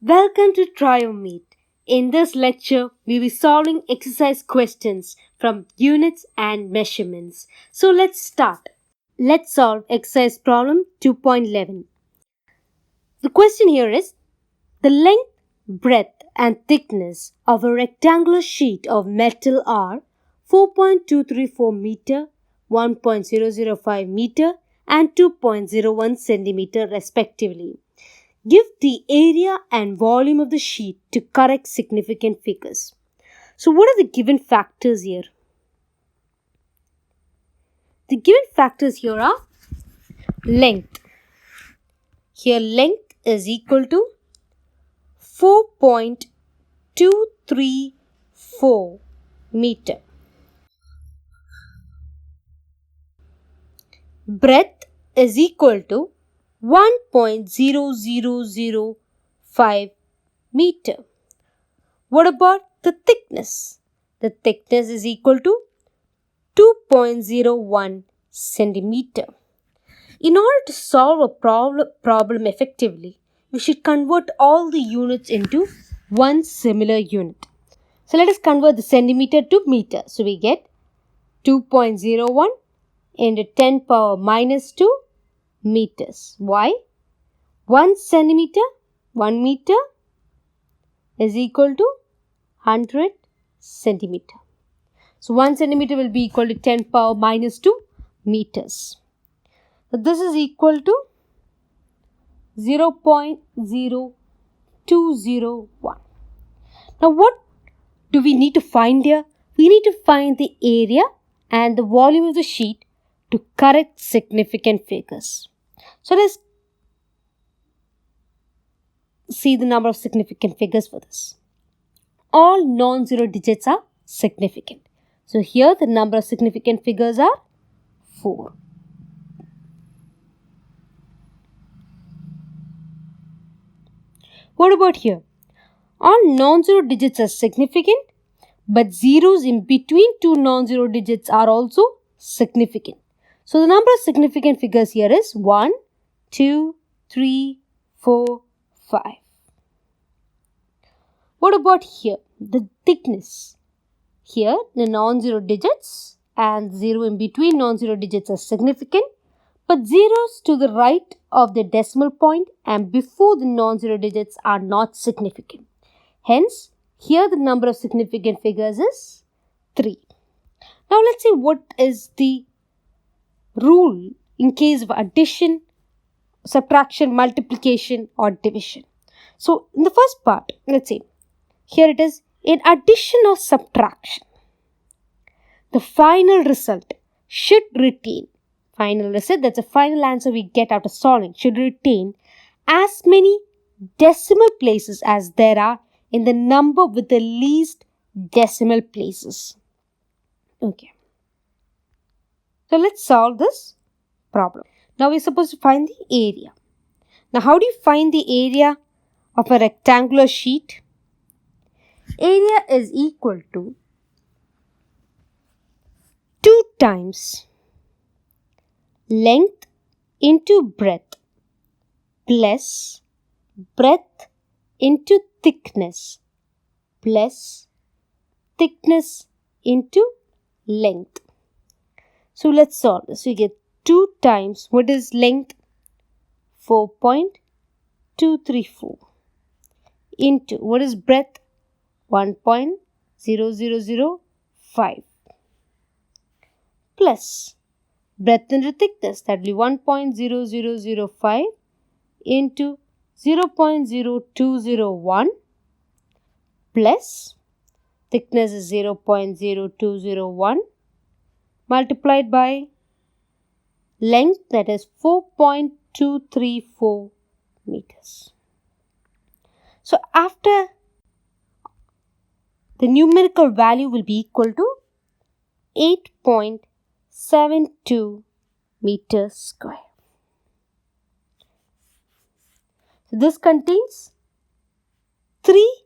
Welcome to Triomeet. In this lecture, we will be solving exercise questions from units and measurements. So let's start. Let's solve exercise problem 2.11. The question here is, the length, breadth and thickness of a rectangular sheet of metal are 4.234 meter, 1.005 meter and 2.01 centimeter respectively. Give the area and volume of the sheet to correct significant figures. So what are the given factors here? The given factors here are length. Here length is equal to 4.234 meter. Breadth is equal to 1.0005 meter. What about the thickness? The thickness is equal to 2.01 centimeter. In order to solve a problem effectively, we should convert all the units into one similar unit. So let us convert the centimeter to meter. So we get 2.01 into 10 power minus 2 meters. Why? 1 centimeter, 1 meter is equal to 100 centimeter. So 1 centimeter will be equal to 10 power minus 2 meters. So this is equal to 0.0201. Now what do we need to find here? We need to find the area and the volume of the sheet to correct significant figures. So let's see the number of significant figures for this. All non-zero digits are significant. So here the number of significant figures are 4. What about here? All non-zero digits are significant, but zeros in between two non-zero digits are also significant. So the number of significant figures here is 1, 2, 3, 4, 5. What about here? The thickness. Here the non-zero digits and 0 in between non-zero digits are significant, but zeros to the right of the decimal point and before the non-zero digits are not significant. Hence, here the number of significant figures is 3. Now let's see what is the rule in case of addition, subtraction, multiplication or division. So in the first part, let's see, here it is, in addition or subtraction, the final result should retain, final result, that's the final answer we get after solving, should retain as many decimal places as there are in the number with the least decimal places. Okay. So let's solve this problem. Now we're supposed to find the area. Now how do you find the area of a rectangular sheet? Area is equal to 2 times length into breadth plus breadth into thickness plus thickness into length. So let's solve this. We get 2 times, what is length? 4.234 into, what is breadth? 1.0005 plus breadth into thickness, that will be 1.0005 into 0.0201 plus thickness is 0.0201 multiplied by length, that is 4.234 meters. So after, the numerical value will be equal to 8.72 meters square. So this contains 3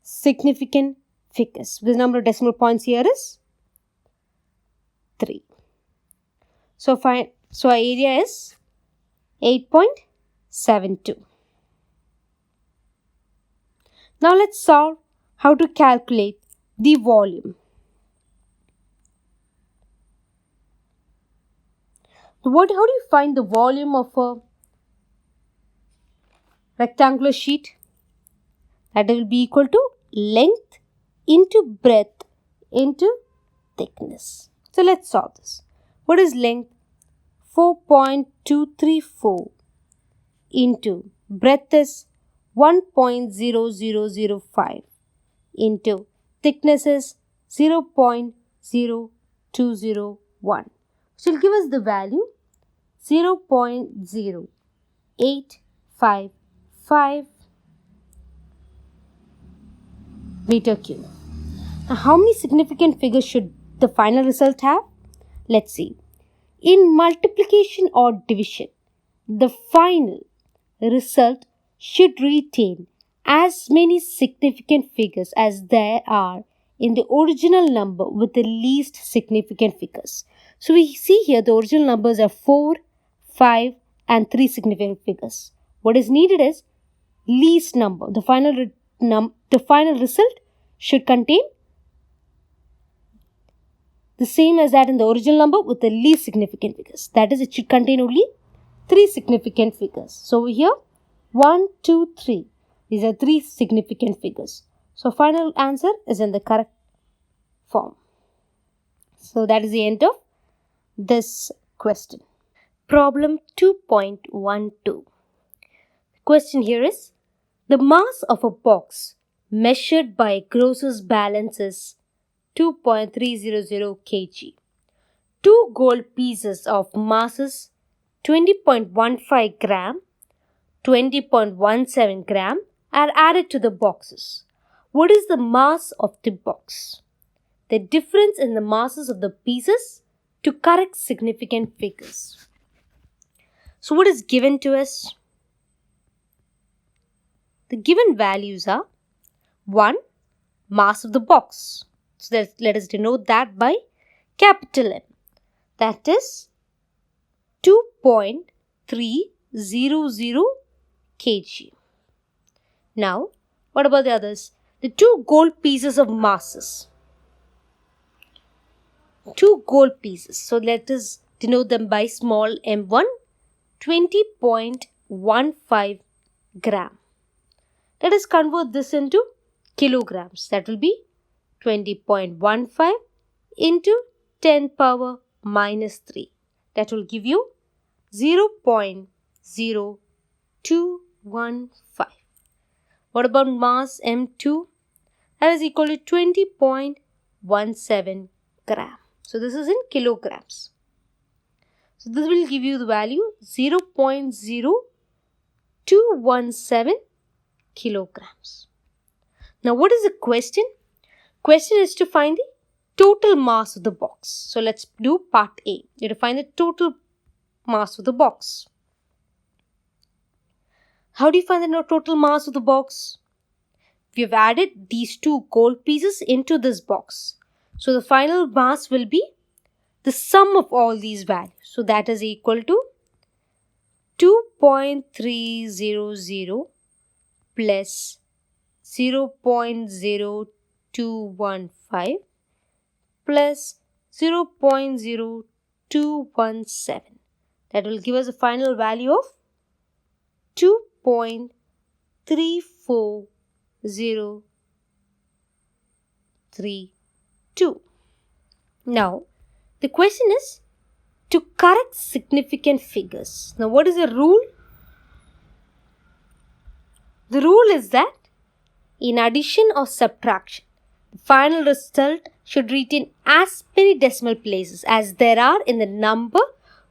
significant figures. The number of decimal points here is 3. So our area is 8.72. Now let's solve how to calculate the volume. How do you find the volume of a rectangular sheet? That will be equal to length into breadth into thickness. So let's solve this. What is length? 4.234 into breadth is 1.0005 into thickness is 0.0201. So it will give us the value 0.0855 meter cube. Now, how many significant figures should the final result have? Let's see. In multiplication or division, the final result should retain as many significant figures as there are in the original number with the least significant figures. So we see here the original numbers are 4, 5 and 3 significant figures. What is needed is least number. The final result should contain the same as that in the original number with the least significant figures. That is, it should contain only 3 significant figures. So here 1, 2, 3. These are 3 significant figures. So final answer is in the correct form. So that is the end of this question. Problem 2.12. Question here is, the mass of a box measured by a grocer's balance is 2.300 kg. 2 gold pieces of masses 20.15 gram, 20.17 gram are added to the boxes. What is the mass of the box? The difference in the masses of the pieces to correct significant figures. So what is given to us? The given values are 1. Mass of the box. So let us denote that by capital M. That is 2.300 kg. Now, what about the others? The 2 gold pieces of masses. 2 gold pieces. So let us denote them by small m1, 20.15 gram. Let us convert this into kilograms. That will be 20.15 into 10 power minus 3. That will give you 0.0215. What about mass M2? That is equal to 20.17 gram. So this is in kilograms. So this will give you the value 0.0217 kilograms. Now what is the question? Question is to find the total mass of the box. So let's do part A. You have to find the total mass of the box. How do you find the total mass of the box? We have added these 2 gold pieces into this box. So the final mass will be the sum of all these values. So that is equal to 2.300 plus 0.0215 plus 0.0217. That will give us a final value of 2.34032. Now, the question is to correct significant figures. Now, what is the rule? The rule is that in addition or subtraction, the final result should retain as many decimal places as there are in the number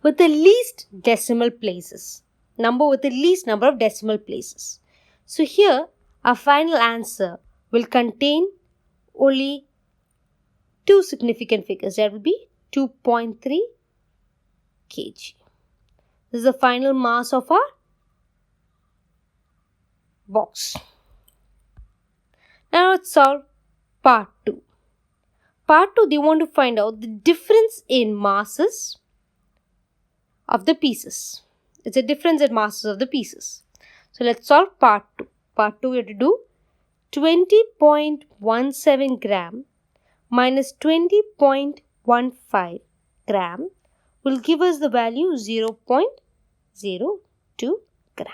with the least decimal places. Number with the least number of decimal places. So here, our final answer will contain only 2 significant figures. That will be 2.3 kg. This is the final mass of our box. Now let's solve part 2. Part 2, they want to find out the difference in masses of the pieces. It's a difference in masses of the pieces. So let's solve part 2. Part 2 we have to do 20.17 gram minus 20.15 gram will give us the value 0.02 gram.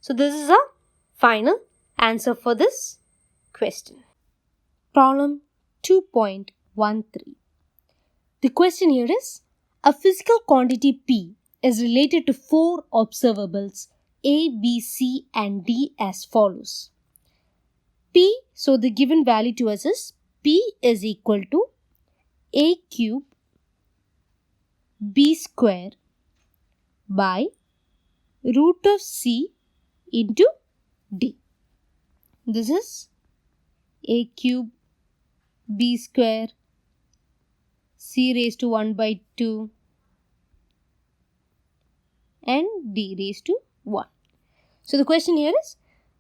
So this is our final answer for this question. Problem 2.13. The question here is, a physical quantity P is related to 4 observables A, B, C and D as follows. P, so the given value to us is P is equal to A cube B square by root of C into D. This is A cube B square C raised to 1 by 2 and D raised to 1. So the question here is,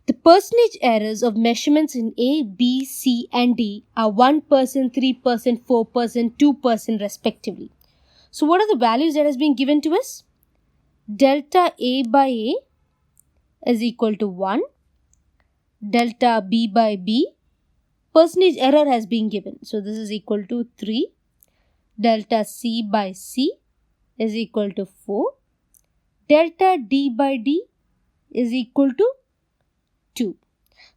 the percentage errors of measurements in A, B, C and D are 1%, 3%, 4%, 2% respectively. So what are the values that has been given to us? Delta A by A is equal to 1. Delta B by B, percentage error has been given. So this is equal to 3. Delta C by C is equal to 4. Delta D by D is equal to 2.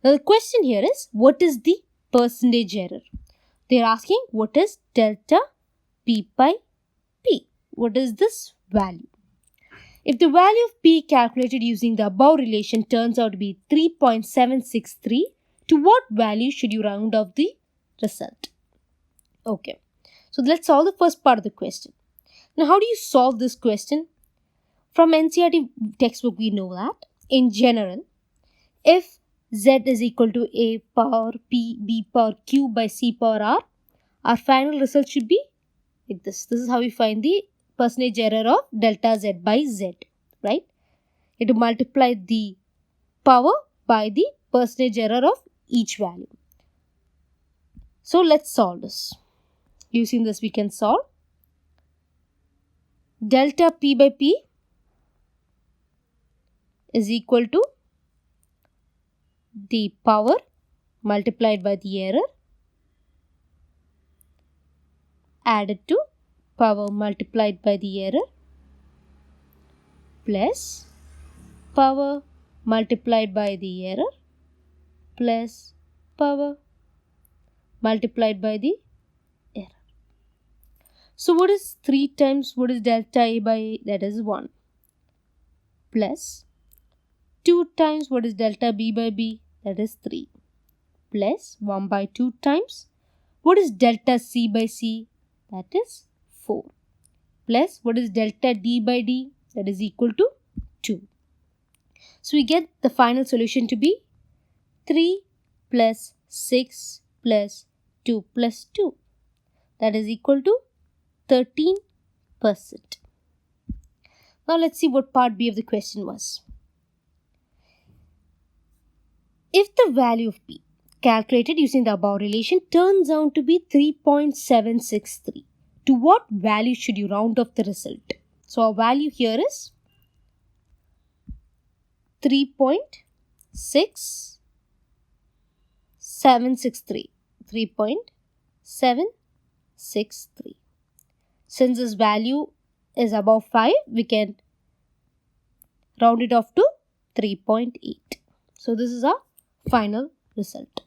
Now the question here is, what is the percentage error? They are asking what is delta P by P? What is this value? If the value of P calculated using the above relation turns out to be 3.763, to what value should you round off the result? Okay, so let's solve the first part of the question. Now how do you solve this question? From Ncert textbook we know that in general, if Z is equal to A power P B power Q by C power R, our final result should be like this. This is how we find the percentage error of delta Z by Z, right? It will multiply the power by the percentage error of each value. So let's solve this. Using this we can solve. Delta P by P is equal to the power multiplied by the error added to power multiplied by the error plus power multiplied by the error plus power multiplied by the error. So what is 3 times what is delta A by A? That is 1. Plus 2 times what is delta B by B? That is 3. Plus 1 by 2 times what is delta C by C? That is 4. Plus what is delta D by D? That is equal to 2. So we get the final solution to be 3 plus 6 plus 2 plus 2. That is equal to 13%. Now let's see what part B of the question was. If the value of P calculated using the above relation turns out to be 3.763, to what value should you round off the result? So our value here is 3.763. 3.763. Since this value is above 5, we can round it off to 3.8. So this is our final result.